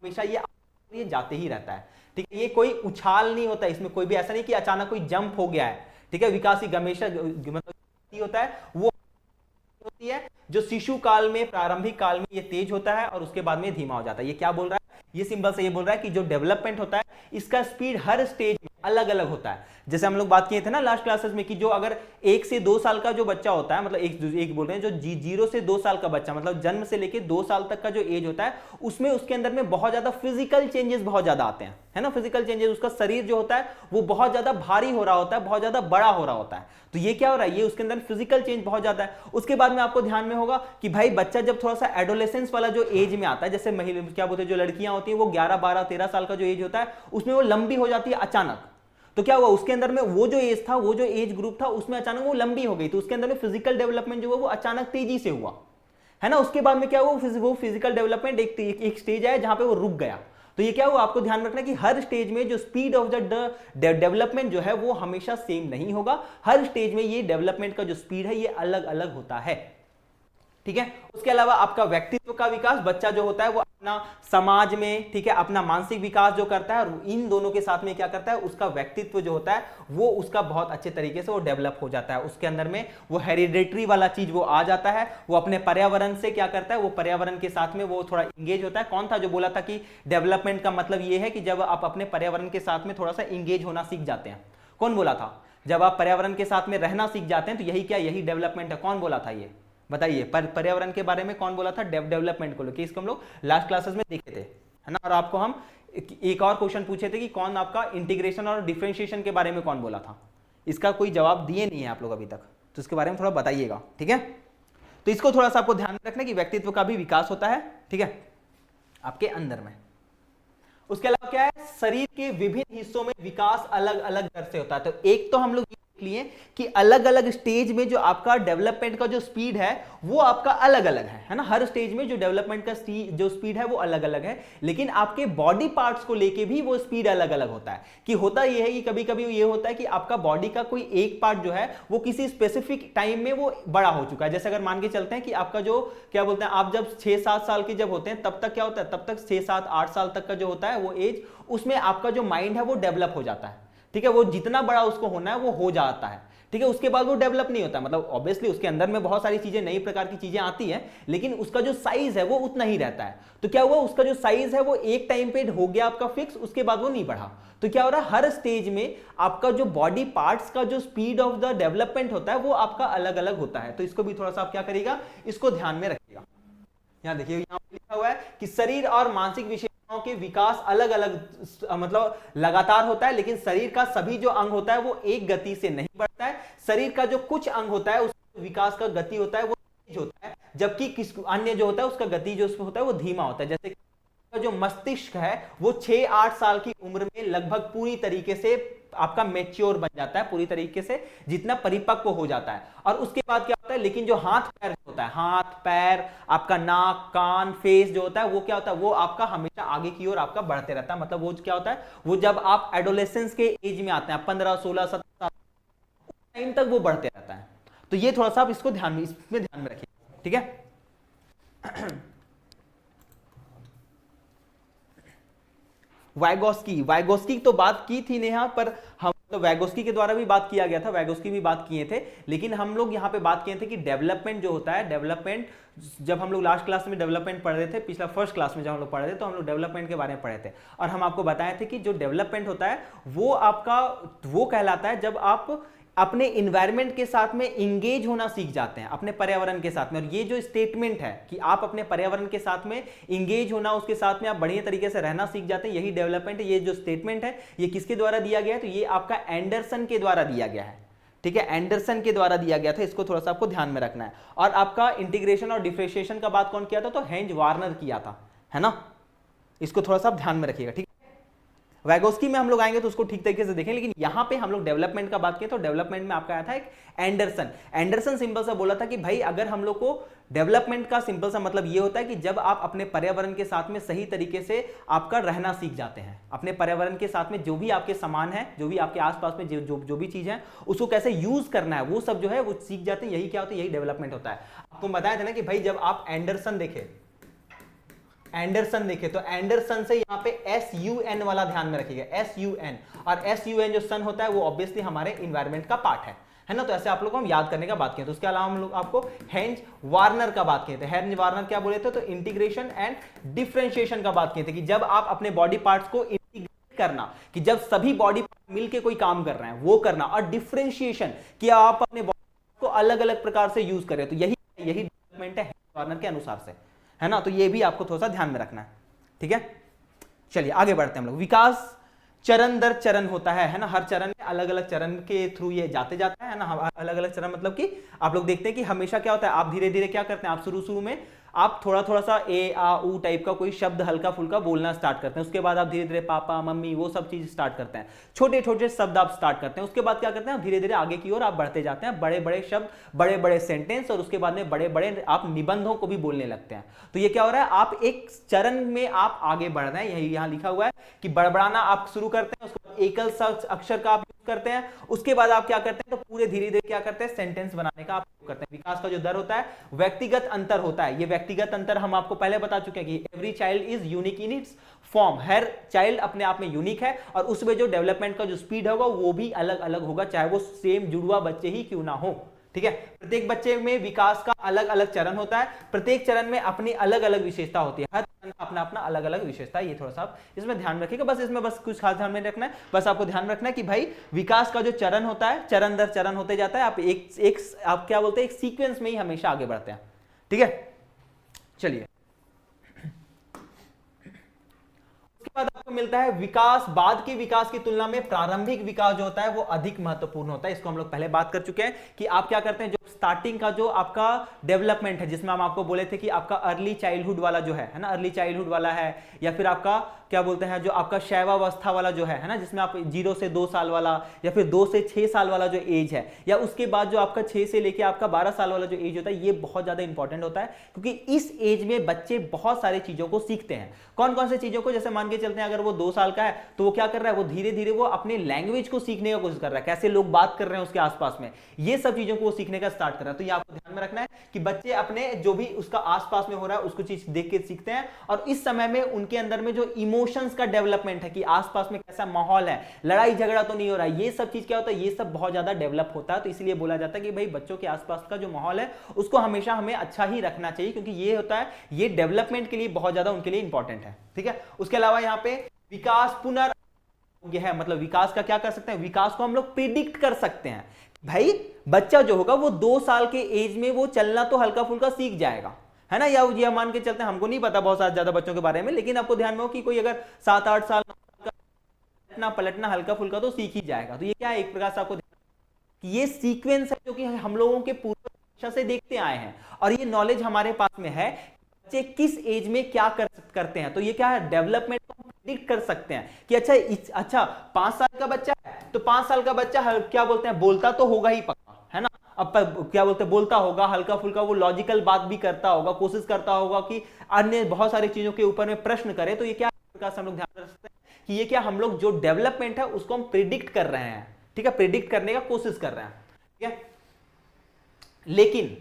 हमेशा ये जाते ही रहता है। ठीक है, ये कोई उछाल नहीं होता, इसमें कोई भी ऐसा नहीं कि अचानक कोई जंप हो गया है। ठीक है, विकास की हमेशा मतलब होता है वो होती है जो शिशु काल में, प्रारंभिक काल में ये तेज होता है और उसके बाद में धीमा हो जाता है। ये क्या बोल रहा है, ये सिंबल से ये बोल रहा है कि जो डेवलपमेंट होता है इसका स्पीड हर स्टेज में अलग अलग होता है। जैसे हम लोग बात किए थे ना लास्ट क्लासेस में कि जो अगर 1 से 2 साल का जो बच्चा होता है, मतलब एक बोल रहे हैं जो 0 से 2 साल का बच्चा, मतलब जन्म से लेके 2 साल तक का जो एज होता है उसमें उसके अंदर में बहुत ज्यादा फिजिकल चेंजेस बहुत ज्यादा आते हैं, है ना। फिजिकल चेंजेस, उसका शरीर जो होता है वो बहुत ज्यादा भारी हो रहा होता है, बहुत ज्यादा बड़ा हो रहा होता है। तो ये क्या हो रहा है, ये उसके अंदर फिजिकल चेंज बहुत ज्यादा है। उसके बाद में आपको ध्यान में होगा कि भाई बच्चा जब थोड़ा सा एडोलेसेंस वाला जो एज में आता है, जैसे महिला क्या बोलते हैं जो लड़कियां होती हैं वो 11, 12, 13 साल का जो एज होता है उसमें वो लंबी हो जाती है अचानक। तो क्या हुआ उसके अंदर में वो जो एज था, वो जो एज ग्रुप था उसमें अचानक वो लंबी हो गई, तो उसके अंदर में फिजिकल डेवलपमेंट जो है वो अचानक तेजी से हुआ, है ना। उसके बाद में क्या हुआ, वो फिजिकल डेवलपमेंट एक स्टेज आया जहां पे वो रुक गया। तो ये क्या हुआ, आपको ध्यान रखना कि हर स्टेज में जो स्पीड ऑफ द डेवलपमेंट जो है वो हमेशा सेम नहीं होगा। हर स्टेज में ये डेवलपमेंट का जो स्पीड है ये अलग अलग होता है, ठीक है। उसके अलावा आपका व्यक्तित्व का विकास, बच्चा जो होता है वो अपना समाज में, ठीक है, अपना मानसिक विकास जो करता है और इन दोनों के साथ में क्या करता है, उसका व्यक्तित्व जो होता है वो उसका बहुत अच्छे तरीके से वो डेवलप हो जाता है। उसके अंदर में वो हेरिडेटरी वाला चीज वो आ जाता है, वो अपने पर्यावरण से क्या करता है, वो पर्यावरण के साथ में वो थोड़ा इंगेज होता है। कौन था जो बोला था कि डेवलपमेंट का मतलब ये है कि जब आप अपने पर्यावरण के साथ में थोड़ा सा इंगेज होना सीख जाते हैं। कौन बोला था, जब आप पर्यावरण के साथ में रहना सीख जाते हैं तो यही क्या, यही डेवलपमेंट है। कौन बोला था, ये बताइए, पर्यावरण के बारे में कौन बोला था, डेवलपमेंट को लेकर। इसको हम लोग लास्ट क्लासेस में देखे थे, है ना। और आपको हम एक और क्वेश्चन पूछे थे कि कौन आपका इंटीग्रेशन और डिफरेंशिएशन के बारे में कौन बोला था। इसका कोई जवाब दिए नहीं है आप लोग अभी तक, तो इसके बारे में थोड़ा बताइएगा, ठीक है। तो इसको थोड़ा सा आपको ध्यान रखना कि व्यक्तित्व का भी विकास होता है, ठीक है, आपके अंदर में। उसके अलावा क्या है, शरीर के विभिन्न हिस्सों में विकास अलग अलग दर से होता है। तो एक तो हम लोग लिए कि अलग अलग स्टेज में जो आपका डेवलपमेंट का जो स्पीड है वो आपका अलग अलग है ना। हर स्टेज में जो डेवलपमेंट का जो स्पीड है वो अलग अलग है, लेकिन आपके बॉडी पार्ट्स को लेके भी वो स्पीड अलग अलग होता है। कि होता ये है कि कभी कभी ये होता है कि आपका बॉडी का कोई एक पार्ट जो है वो किसी स्पेसिफिक टाइम में वो बड़ा हो चुका है। जैसे अगर मान के चलते हैं कि आपका जो क्या बोलते हैं, आप जब 6-7 साल के जब होते हैं तब तक क्या होता है, तब तक 6-7-8 साल तक का जो होता है वो एज, उसमें आपका जो माइंड है वो डेवलप हो जाता है, ठीक है। वो जितना बड़ा उसको होना है वो हो जाता है, ठीक है। उसके बाद वो डेवलप नहीं होता, मतलब ऑब्वियसली उसके अंदर में बहुत सारी चीजें, नई प्रकार की चीजें आती हैं, लेकिन उसका जो साइज है वो उतना ही रहता है। तो क्या हुआ, उसका जो साइज है वो एक टाइम पे हो गया आपका फिक्स, उसके बाद वो नहीं बढ़ा। तो क्या हो रहा है, हर स्टेज में आपका जो बॉडी पार्ट्स का जो स्पीड ऑफ द डेवलपमेंट होता है वो आपका अलग अलग होता है। तो इसको भी थोड़ा सा आप क्या करिएगा, इसको ध्यान में रखिएगा। यहां देखिए, यहां लिखा हुआ है कि शरीर और मानसिक विशेषताओं के विकास अलग अलग मतलब लगातार होता है, लेकिन शरीर का सभी जो अंग होता है वो एक गति से नहीं बढ़ता है। शरीर का जो कुछ अंग होता है उसका विकास का गति होता है वो तेज होता है, जबकि किस अन्य जो होता है उसका गति जो होता है वो धीमा होता है। जैसे जो मस्तिष्क है वो 6-8 साल की उम्र में लगभग पूरी तरीके से आपका मैच्योर बन जाता है, पूरी तरीके से जितना परिपक्व हो जाता है। और उसके बाद क्या होता है, लेकिन जो हाथ पैर होता है, हाथ पैर, आपका नाक कान फेस जो होता है वो क्या होता है, वो आपका हमेशा आगे की ओर आपका बढ़ते रहता है। मतलब वो क्या होता है, वो जब आप एडोलेसेंस के एज में आते हैं 15, 16, 17 टाइम तक वो बढ़ते रहता है। तो ये थोड़ा सा आप इसको ध्यान में रखिए, ठीक है। वाइगोस्की तो बात की थी नेहा, पर हम तो वाइगोस्की के द्वारा भी बात किया गया था, वाइगोस्की भी बात किए थे, लेकिन हम लोग यहाँ पे बात किए थे कि डेवलपमेंट जो होता है, डेवलपमेंट जब हम लोग लास्ट क्लास में डेवलपमेंट पढ़ रहे थे, पिछला फर्स्ट क्लास में जब हम लोग पढ़ रहे थे तो हम लोग डेवलपमेंट के बारे में पढ़े थे, और हम आपको बताए थे कि जो डेवलपमेंट होता है वो आपका वो कहलाता है जब आप अपने इन्वायरमेंट के साथ में इंगेज होना सीख जाते हैं, अपने पर्यावरण के साथ में। और ये जो स्टेटमेंट है कि आप अपने पर्यावरण के साथ में इंगेज होना, उसके साथ में आप बढ़िया तरीके से रहना सीख जाते हैं, यही डेवलपमेंट है। ये जो स्टेटमेंट है ये किसके द्वारा दिया गया है, तो ये आपका एंडरसन के द्वारा दिया गया है, ठीक है, एंडरसन के द्वारा दिया गया था। इसको थोड़ा सा आपको ध्यान में रखना है। और आपका इंटीग्रेशन और डिफरेंशिएशन का बात कौन किया था, तो हेंज वार्नर किया था, है ना। इसको थोड़ा सा ध्यान में रखिएगा, ठीक है। वैगोस्की में हम लोग आएंगे तो उसको ठीक तरीके से देखें, लेकिन यहां पे हम लोग डेवलपमेंट का बात किए तो डेवलपमेंट में आपका आया था एक एंडरसन सिंपल सा बोला था कि भाई अगर हम लोग को डेवलपमेंट का सिंपल सा मतलब ये होता है कि जब आप अपने पर्यावरण के साथ में सही तरीके से आपका रहना सीख जाते हैं, अपने पर्यावरण के साथ में जो भी आपके सामान है, जो भी आपके आसपास में जो भी चीज है उसको कैसे यूज करना है, वो सब जो है वो सीख जाते हैं। यही क्या होता है, यही डेवलपमेंट होता है। आपको बताया था ना कि भाई जब आप एंडरसन देखे तो एंडरसन से यहां पे SUN वाला ध्यान में रखिएगा, SUN। और SUN जो सन होता है वो ऑब्वियसली हमारे इन्वायरमेंट का पार्ट है है ना। तो ऐसे आप लोग को हम याद करने का बात किए। तो उसके अलावा हम लोग आपको हेंज वार्नर का बात किए थे। हेंज वार्नर क्या बोले थे, तो इंटीग्रेशन एंड डिफरेंशिएशन का बात किए थे कि जब आप अपने बॉडी पार्ट्स को इंटीग्रेट करना, कि जब सभी बॉडी पार्ट मिलकर कोई काम कर रहे हैं वो करना, और डिफरेंशिएशन कि आप अपने बॉडी को अलग अलग प्रकार से यूज करें। तो यही डेवलपमेंट है हेंज वार्नर के अनुसार से, है ना। तो ये भी आपको थोड़ा सा ध्यान में रखना है, ठीक है। चलिए आगे बढ़ते हैं हम लोग। विकास चरण दर चरण होता है ना। हर चरण में अलग अलग चरण के थ्रू ये जाते जाता है ना। अलग अलग चरण मतलब कि आप लोग देखते हैं कि हमेशा क्या होता है, आप धीरे धीरे क्या करते हैं, आप शुरू में आप थोड़ा थोड़ा सा ए आ ऊ टाइप का कोई शब्द हल्का फुल्का बोलना स्टार्ट करते हैं। उसके बाद आप धीरे धीरे पापा मम्मी वो सब चीज स्टार्ट करते हैं, छोटे छोटे शब्द आप स्टार्ट करते हैं। उसके बाद क्या करते हैं, धीरे धीरे आगे की ओर आप बढ़ते जाते हैं, बड़े बड़े शब्द, बड़े बड़े सेंटेंस, और उसके बाद में बड़े बड़े आप निबंधों को भी बोलने लगते हैं। तो ये क्या हो रहा है, आप एक चरण में आप आगे बढ़ रहे हैं। यही यहाँ लिखा हुआ है कि बड़बड़ाना आप शुरू करते हैं, उसके बाद एकल अक्षर का आप यूज करते हैं, उसके बाद आप क्या करते हैं, तो पूरे धीरे धीरे क्या करते हैं, सेंटेंस बनाने का आप करते हैं। विकास का जो दर होता है व्यक्तिगत अंतर होता है। ये व्यक्तिगत अंतर हम आपको पहले बता चुके हैं कि every child is unique in its form. Her child अपने आप में यूनिक है, और उसमें जो डेवलपमेंट का जो स्पीड होगा वो भी अलग अलग होगा, चाहे वो सेम जुड़वा बच्चे ही क्यों ना हो, ठीक है। प्रत्येक बच्चे में विकास का अलग अलग चरण होता है, प्रत्येक चरण में अपनी अलग अलग विशेषता होती है, हर चरण का अपना अपना अलग अलग विशेषता है। ये थोड़ा सा इसमें ध्यान रखिएगा, बस इसमें बस कुछ खास ध्यान में रखना है। बस आपको ध्यान रखना है कि भाई विकास का जो चरण होता है चरण दर चरण होते जाता है, आप आप क्या बोलते हैं, एक सीक्वेंस में ही हमेशा आगे बढ़ते हैं, ठीक है। चलिए उसके बाद आपको मिलता है विकास। बाद के विकास की तुलना में प्रारंभिक विकास जो होता है वो अधिक महत्वपूर्ण होता है। इसको हम लोग पहले बात कर चुके हैं कि आप क्या करते हैं, जो स्टार्टिंग का जो आपका डेवलपमेंट है, जिसमें हम आपको बोले थे कि आपका अर्ली चाइल्डहुड वाला जो है ना, अर्ली चाइल्डहुड वाला है, या फिर आपका क्या बोलते हैं जो आपका शैवावस्था वाला जो है ना, जिसमें आप 0 से 2 साल वाला, या फिर 2 से 6 साल वाला जो एज है, या उसके बाद जो आपका 6 से लेके आपका 12 साल वाला जो एज होता है, ये बहुत ज्यादा इंपॉर्टेंट होता है, क्योंकि इस एज में बच्चे बहुत सारी चीजों को सीखते हैं। कौन कौन से चीजों को, जैसे मान के चलते हैं अगर वो 2 साल का है तो वो क्या कर रहा है, वो धीरे धीरे वो अपने लैंग्वेज को सीखने की कोशिश कर रहा है, कैसे लोग बात कर रहे हैं उसके आसपास में, ये सब चीजों को वो सीखने का स्टार्ट कर रहा है। तो ये आपको ध्यान में रखना है कि बच्चे अपने जो भी उसका आसपास में हो रहा है उसको चीज देख के सीखते हैं, और इस समय में उनके अंदर में जो इमोशंस का डेवलपमेंट है कि आसपास में कैसा माहौल है, लड़ाई झगड़ा तो नहीं हो रहा है, ये सब चीज क्या होता है, ये सब बहुत ज्यादा डेवलप होता है। तो इसलिए बोला जाता है कि भाई बच्चों के आसपास का जो माहौल है उसको हमेशा हमें अच्छा ही रखना चाहिए, क्योंकि ये होता है, ये डेवलपमेंट के लिए बहुत ज्यादा उनके लिए इंपॉर्टेंट है, ठीक है। उसके अलावा यहाँ पे विकास है, मतलब विकास का क्या कर सकते हैं, विकास को हम लोग प्रिडिक्ट कर सकते हैं। भाई बच्चा जो होगा वो 2 साल के एज में वो चलना तो हल्का फुल्का सीख जाएगा, है ना, या ये मान के चलते हैं, हमको नहीं पता बहुत ज्यादा बच्चों के बारे में, लेकिन आपको ध्यान में हो कि कोई अगर 7-8 साल का पलटना हल्का फुल्का तो सीख ही जाएगा। तो ये क्या है, एक प्रकार से आपको कि ये सीक्वेंस है जो कि हम लोगों के पूर्व से देखते आए हैं, और ये नॉलेज हमारे पास में है बच्चे किस एज में क्या करते हैं। तो ये क्या है, डेवलपमेंट को प्रिडिक्ट कर सकते हैं कि अच्छा 5 साल का बच्चा है तो 5 साल का बच्चा क्या बोलते हैं, बोलता तो होगा ही पक्का, है ना। अब क्या बोलते हैं, बोलता होगा हल्का फुल्का, वो लॉजिकल बात भी करता होगा, कोशिश करता होगा कि अन्य बहुत सारी चीजों के ऊपर में प्रश्न करे। तो ये क्या हम लोग ध्यान रख सकते हैं कि ये क्या हम लोग जो डेवलपमेंट है उसको हम प्रिडिक्ट कर रहे हैं, ठीक है, प्रिडिक्ट करने का कोशिश कर रहे हैं, ठीक है। लेकिन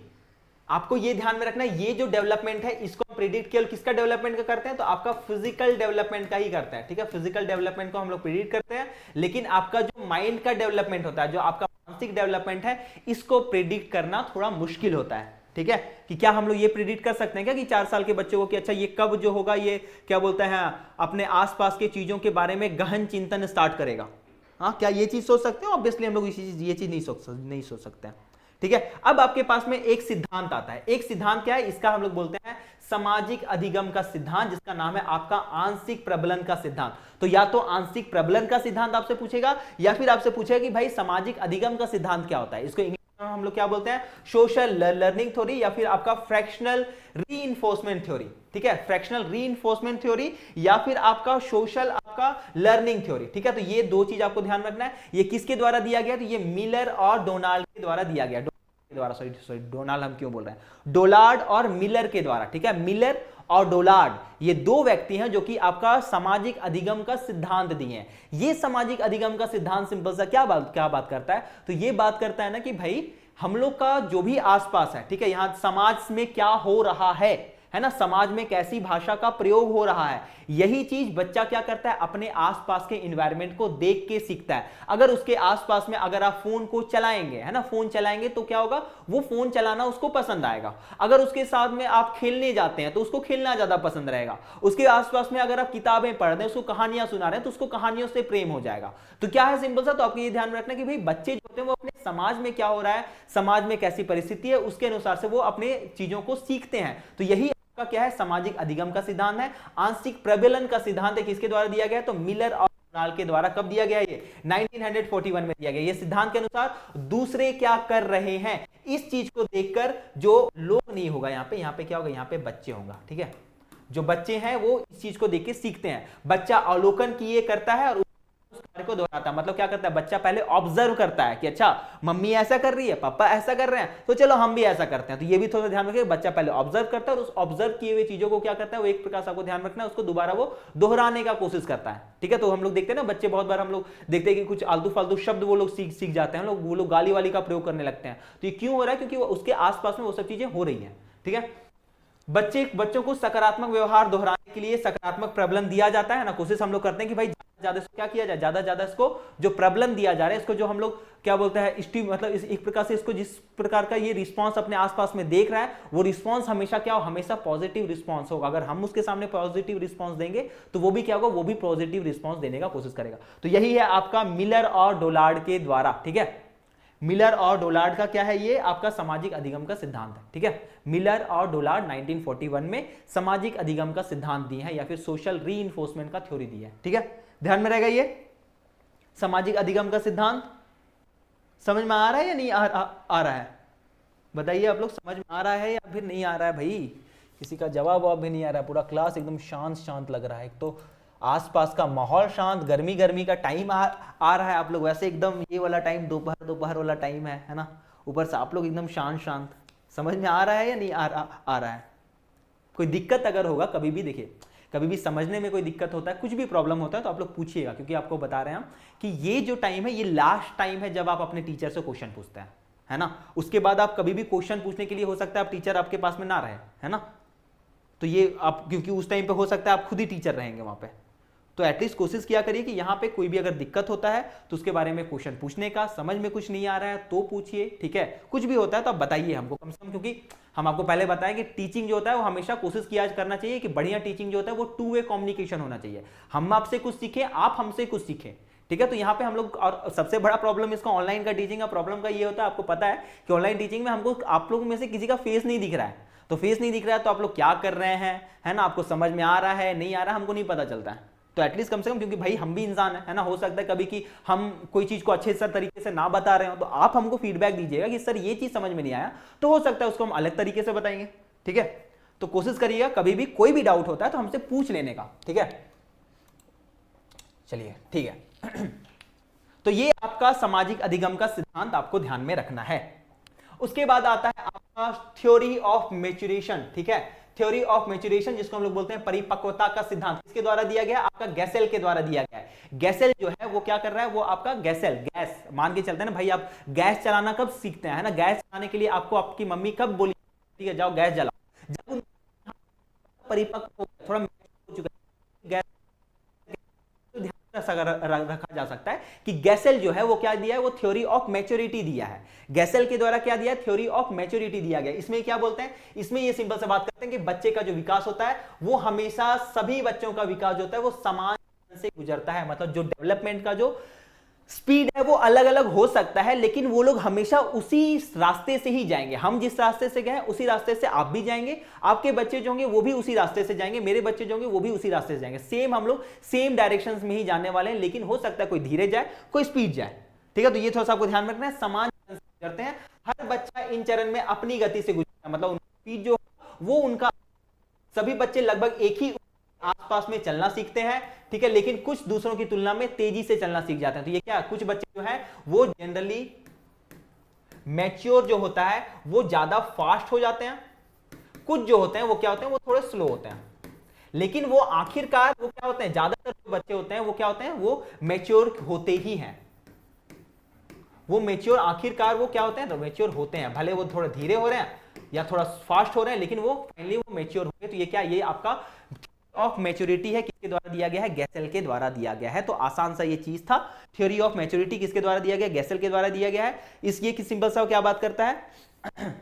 आपको ये ध्यान में रखना है, ये जो डेवलपमेंट है इसको हम प्रिडिक्ट केवल किसका डेवलपमेंट का करते हैं, तो आपका फिजिकल डेवलपमेंट का ही करता है, ठीक है। फिजिकल डेवलपमेंट को हम लोग प्रिडिक्ट करते हैं, लेकिन आपका जो माइंड का डेवलपमेंट होता है, जो आपका मानसिक डेवलपमेंट है, इसको प्रिडिक्ट करना थोड़ा मुश्किल होता है, ठीक है। कि क्या हम लोग ये प्रिडिक्ट कर सकते हैं क्या कि 4 साल के बच्चे को कि अच्छा ये कब जो होगा, ये क्या बोलते हैं, अपने आसपास के चीजों के बारे में गहन चिंतन स्टार्ट करेगा। हाँ, क्या ये चीज सोच सकते हैं? ऑब्वियसली हम लोग ये चीज नहीं सोच सकते हैं, ठीक है। अब आपके पास में एक सिद्धांत आता है। एक सिद्धांत क्या है, इसका हम लोग बोलते हैं सामाजिक अधिगम का सिद्धांत, जिसका नाम है आपका आंशिक प्रबलन का सिद्धांत। तो या तो आंशिक प्रबलन का सिद्धांत आपसे पूछेगा, या फिर आपसे पूछेगा कि भाई सामाजिक अधिगम का सिद्धांत क्या होता है। इसको इंग्लिश में हम लोग क्या बोलते हैं, सोशल लर्निंग थ्योरी, या फिर आपका फ्रैक्शनल रीइंफोर्समेंट थ्योरी, ठीक है, फ्रैक्शनल रीइंफोर्समेंट थ्योरी, या फिर आपका सोशल आपका लर्निंग थ्योरी, ठीक है। तो ये दो चीज आपको ध्यान रखना है। ये किसके द्वारा दिया गया, तो ये मिलर और डोनाल्ड के द्वारा दिया गया, सॉरी डोनाल्ड हम क्यों बोल रहे हैं, डोलार्ड और मिलर के द्वारा, ठीक है। मिलर और डोलार्ड ये 2 व्यक्ति हैं जो कि आपका सामाजिक अधिगम का सिद्धांत दिए हैं। ये सामाजिक अधिगम का सिद्धांत सिंपल सा क्या बात करता है, तो ये बात करता है ना कि भाई हम लोग का जो भी आसपास है, ठीक है, यहां समाज में क्या हो रहा है, है ना, समाज में कैसी भाषा का प्रयोग हो रहा है, यही चीज बच्चा क्या करता है, अपने आसपास के एनवायरनमेंट को देख के सीखता है। अगर उसके आसपास में अगर आप फोन को चलाएंगे, है ना, फोन चलाएंगे तो क्या होगा, वो फोन चलाना उसको पसंद आएगा। अगर उसके साथ में आप खेलने जाते हैं तो उसको खेलना ज्यादा पसंद रहेगा। उसके आसपास में अगर आप किताबें पढ़ रहे हैं, उसको कहानियां सुना रहे हैं तो उसको कहानियों से प्रेम हो जाएगा। तो क्या है, सिंपल सा, तो आपको ये ध्यान रखना कि भाई बच्चे जो होते हैं वो अपने समाज में क्या हो रहा है, समाज में कैसी परिस्थिति है, उसके अनुसार से वो अपने चीजों को सीखते हैं। तो यही आपका क्या है, सामाजिक अधिगम का सिद्धांत है। आंशिक प्रबलन का सिद्धांत है किसके द्वारा दिया गया, तो मिलर और डोनाल्ड के द्वारा कब दिया गया, ये 1941 में दिया गया। ये सिद्धांत के अनुसार दूसरे क्या कर रहे हैं, इस चीज को देखकर जो लोग नहीं होगा, यहाँ पे क्या होगा, यहाँ पे बच्चे होगा। ठीक है, जो बच्चे हैं वो इस चीज को देख के सीखते हैं। बच्चा अवलोकन किए करता है और उस कार्य को दोहराता है। मतलब क्या करता है, बच्चा पहले ऑब्जर्व करता है कि अच्छा मम्मी ऐसा कर रही है, पापा ऐसा कर रहे हैं, तो चलो हम भी ऐसा करते हैं। तो ये भी थोड़ा ध्यान रखिए, बच्चा पहले ऑब्जर्व करता है और उस ऑब्जर्व किए हुए चीजों को क्या करता है, वो एक प्रकार से आपको ध्यान रखना है, उसको दोबारा वो दोहराने का कोशिश करता है। ठीक है, तो हम लोग देखते हैं ना, बच्चे बहुत बार हम लोग देखते हैं कि कुछ आलतू फालतू शब्द वो लोग सीख जाते हैं, वो लोग गाली वाली का प्रयोग करने लगते हैं। तो ये क्यों हो रहा है, क्योंकि उसके आसपास में वो सब चीजें हो रही है। ठीक है, बच्चों को सकारात्मक व्यवहार दोहराने के लिए सकारात्मक प्रबलन दिया जाता है ना, कोशिश हम लोग करते हैं कि भाई ज्यादा इसको क्या किया जाए, ज्यादा इसको जो प्रबलन दिया जा रहा है, इसको जो हम लोग क्या बोलते हैं, मतलब एक प्रकार से इसको जिस प्रकार का ये रिस्पांस अपने आसपास में देख रहा है, वो रिस्पांस हमेशा क्या हो, हमेशा पॉजिटिव रिस्पांस होगा। अगर हम उसके सामने पॉजिटिव रिस्पांस देंगे तो वो भी क्या होगा, वो भी पॉजिटिव रिस्पांस देने का कोशिश करेगा। तो यही है आपका मिलर और डोनाल्ड के द्वारा। ठीक है, मिलर और डोनाल्ड का क्या है, ये आपका सामाजिक अधिगम का सिद्धांत है। ठीक है, मिलर और डोनाल्ड 1941 में सामाजिक अधिगम का सिद्धांत दिए हैं, या फिर सोशल रीइंफोर्समेंट का थ्योरी दी है। ठीक है, ध्यान में रहेगा ये सामाजिक अधिगम का सिद्धांत। समझ में आ रहा है या नहीं आ रहा है, बताइए आप लोग, समझ में आ रहा है या फिर नहीं आ रहा है? भाई किसी का जवाब भी नहीं आ रहा है, पूरा क्लास एकदम शांत लग रहा है। एक तो आसपास का माहौल शांत, गर्मी का टाइम आ रहा है, आप लोग वैसे एकदम ये वाला टाइम दोपहर वाला टाइम है ना, ऊपर से आप लोग एकदम शांत। समझ में आ रहा है या नहीं आ रहा है? कोई दिक्कत अगर होगा, कभी भी देखिए, कभी भी समझने में कोई दिक्कत होता है, कुछ भी प्रॉब्लम होता है तो आप लोग पूछिएगा, क्योंकि आपको बता रहे हैं हम कि ये जो टाइम है, ये लास्ट टाइम है जब आप अपने टीचर से क्वेश्चन पूछते हैं, है ना। उसके बाद आप कभी भी क्वेश्चन पूछने के लिए हो सकता है आप टीचर आपके पास में ना रहे, है ना, तो ये आप, क्योंकि उस टाइम पे हो सकता है आप खुद ही टीचर रहेंगे वहां पे। तो एटलीस्ट कोशिश किया करिए कि यहाँ पे कोई भी अगर दिक्कत होता है तो उसके बारे में क्वेश्चन पूछने का, समझ में कुछ नहीं आ रहा है तो पूछिए। ठीक है, कुछ भी होता है तो आप बताइए हमको कम से कम, क्योंकि हम आपको पहले बताएं कि टीचिंग जो होता है वो हमेशा कोशिश किया करना चाहिए कि बढ़िया टीचिंग जो होता है वो 2 वे कम्युनिकेशन होना चाहिए। हम आपसे कुछ सीखें, आप हमसे कुछ सीखें। ठीक है, तो यहाँ पे हम लोग, और सबसे बड़ा प्रॉब्लम इसका ऑनलाइन का टीचिंग का प्रॉब्लम का ये होता है, आपको पता है कि ऑनलाइन टीचिंग में हमको आप लोगों में से किसी का फेस नहीं दिख रहा है। तो फेस नहीं दिख रहा है तो आप लोग क्या कर रहे हैं, है ना, आपको समझ में आ रहा है नहीं आ रहा है, हमको नहीं पता चलता है। तो एटलीस्ट कम से कम, क्योंकि भाई हम भी इंसान है ना, हो सकता है कभी कि हम कोई चीज को अच्छे तरीके से ना बता रहे हो, तो आप हमको फीडबैक दीजिएगा कि सर ये चीज समझ में नहीं आया, तो हो सकता है उसको हम अलग तरीके से बताएंगे। ठीक है, तो कोशिश करिएगा कभी भी कोई भी डाउट होता है तो हमसे पूछ लेने का। ठीक है, चलिए ठीक है। तो ये आपका सामाजिक अधिगम का सिद्धांत आपको ध्यान में रखना है। उसके बाद आता है आपका थ्योरी ऑफ मैच्योरेशन। ठीक है, थ्योरी ऑफ मैच्योरेशन, जिसको हम लोग बोलते हैं परिपक्वता का सिद्धांत, किसके द्वारा दिया गया, आपका गैसेल के द्वारा दिया गया है। गैसेल जो है वो क्या कर रहा है, वो आपका गैस मान के चलते हैं ना भाई, आप गैस चलाना कब सीखते हैं, है ना, गैस चलाने के लिए आपको आपकी मम्मी कब बोली, ठीक है जाओ गैस जलाओ, जब परिपक्व हो थोड़ा हो चुका है गैस, रखा जा सकता है कि गैसेल जो है वो क्या दिया है, वो थ्योरी ऑफ मैच्योरिटी दिया है। गैसेल के द्वारा क्या दिया है, थ्योरी ऑफ मैच्योरिटी दिया गया। इसमें क्या बोलते हैं, इसमें ये सिंपल से बात करते हैं कि बच्चे का जो विकास होता है वो हमेशा, सभी बच्चों का विकास जो होता है वो समान से गुजरता है। मतलब जो डेवलपमेंट का जो स्पीड है वो अलग अलग हो सकता है, लेकिन वो लोग हमेशा उसी रास्ते से ही जाएंगे। हम जिस रास्ते से गए उसी रास्ते से आप भी जाएंगे, आपके बच्चे जो होंगे वो भी उसी रास्ते से जाएंगे, मेरे बच्चे जो होंगे वो भी उसी रास्ते से जाएंगे। सेम हम लोग सेम डायरेक्शंस में ही जाने वाले हैं, लेकिन हो सकता है कोई धीरे जाए कोई स्पीड जाए। ठीक है, तो ये थोड़ा सा आपको ध्यान रखना है, समान करते हैं, हर बच्चा इन चरण में अपनी गति से गुजरता है। मतलब स्पीड जो वो उनका, सभी बच्चे लगभग एक ही आसपास में चलना सीखते हैं। ठीक है, लेकिन कुछ दूसरों की तुलना में तेजी से चलना सीख जाते हैं। तो ये क्या, कुछ बच्चे जो हैं वो जनरली मैच्योर जो होता है वो ज्यादा फास्ट हो जाते हैं, कुछ जो होते हैं वो क्या होते हैं, वो थोड़े स्लो होते हैं। लेकिन वो आखिरकार वो क्या होते हैं, ज्यादातर जो बच्चे होते हैं वो क्या होते हैं, वो मैच्योर होते ही हैं। वो मैच्योर आखिरकार वो क्या होते हैं, तो मैच्योर होते हैं, भले वो थोड़े धीरे हो रहे हैं या थोड़ा फास्ट हो रहे हैं, लेकिन वो फाइनली वो मेच्योर हो गए। तो ये क्या, ये आपका ऑफ मैच्योरिटी है, किसके द्वारा दिया गया है, गैसेल के द्वारा दिया गया है। तो आसान सा ये चीज था, थ्योरी ऑफ मैच्योरिटी किसके द्वारा दिया गया, गैसेल के द्वारा दिया गया है। ये किस सिंपल सा क्या बात करता है,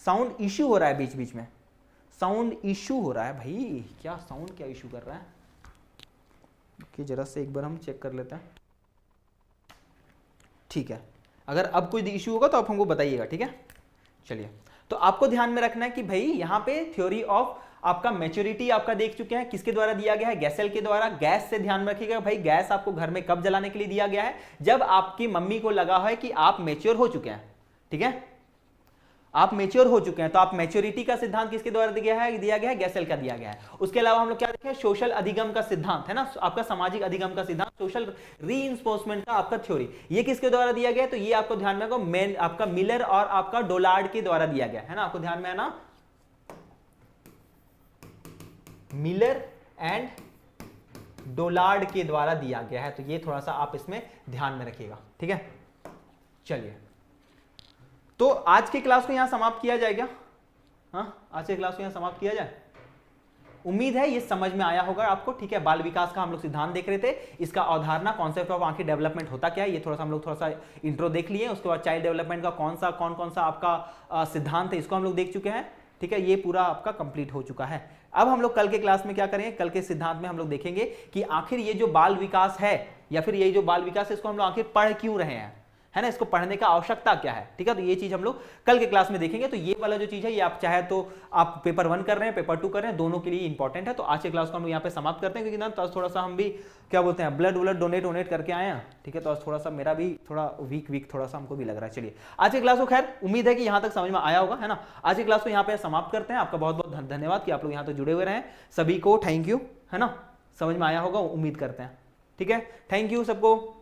साउंड इश्यू हो रहा है बीच बीच में, साउंड इश्यू हो रहा है भाई, क्या साउंड क्या इश्यू कर रहा है कि जरा से एक बार हम चेक कर लेते हैं। ठीक है, अगर अब कोई इश्यू होगा तो आप हमको बताइएगा, ठीक है। चलिए, तो आपको ध्यान में रखना है कि भाई यहां पे थ्योरी ऑफ आपका मैच्योरिटी आपका देख चुके हैं, किसके द्वारा दिया गया है, गैसेल के द्वारा। गैस से ध्यान में रखिएगा भाई, गैस आपको घर में कब जलाने के लिए दिया गया है, जब आपकी मम्मी को लगा है कि आप मैच्योर हो चुके हैं, ठीक है, आप मैच्योर हो चुके हैं। तो आप मैच्योरिटी का सिद्धांत किसके द्वारा दिया गया है, गैसेल का दिया गया है। उसके अलावा हम लोग क्या देखें, सोशल अधिगम का सिद्धांत है ना, आपका सामाजिक अधिगम का सिद्धांत, सोशल रीइंफोर्समेंट का आपका थ्योरी, ये किसके द्वारा दिया गया है, तो ये आपको ध्यान में रखो, आपका मिलर और आपका डोलार्ड के द्वारा दिया गया है ना, आपको ध्यान में है ना, मिलर एंड डोलार्ड के द्वारा दिया गया है। तो ये थोड़ा सा आप इसमें ध्यान में रखिएगा, ठीक है। चलिए, तो आज की क्लास को यहां समाप्त किया जाएगा। हाँ, आज की क्लास को यहां समाप्त किया जाए। उम्मीद है ये समझ में आया होगा आपको, ठीक है। बाल विकास का हम लोग सिद्धांत देख रहे थे, इसका अवधारणा कॉन्सेप्ट ऑफ आंखी डेवलपमेंट होता क्या है, ये थोड़ा सा हम लोग थोड़ा सा इंट्रो देख लिए। उसके बाद चाइल्ड डेवलपमेंट का कौन सा आपका सिद्धांत है, इसको हम लोग देख चुके हैं, ठीक है। ये पूरा आपका कंप्लीट हो चुका है। अब हम लोग कल के क्लास में क्या करेंगे, कल के सिद्धांत में हम लोग देखेंगे कि आखिर ये जो बाल विकास है, या फिर ये जो बाल विकास है, इसको हम लोग आखिर पढ़ क्यों रहे हैं, है ना, इसको पढ़ने का आवश्यकता क्या है, ठीक है। तो ये चीज हम लोग कल के क्लास में देखेंगे। तो ये वाला जो चीज है, ये आप चाहे तो आप पेपर 1 कर रहे हैं, पेपर 2 कर रहे हैं, दोनों के लिए इंपॉर्टेंट है। तो आज के क्लास को हम यहाँ पे समाप्त करते हैं, क्योंकि ना तो थोड़ा सा हम भी क्या बोलते हैं, ब्लड डोनेट करके आए हैं, ठीक है। तो थोड़ा सा मेरा भी थोड़ा वीक थोड़ा सा हमको भी लग रहा है। चलिए, आज की क्लास को खैर उम्मीद है कि यहाँ तक समझ में आया होगा, है ना। आज की क्लास को यहाँ पे समाप्त करते हैं। आपका बहुत बहुत धन्यवाद कि आप लोग यहाँ तक जुड़े हुए रहे, सभी को थैंक यू, है ना। समझ में आया होगा उम्मीद करते हैं, ठीक है। थैंक यू सबको।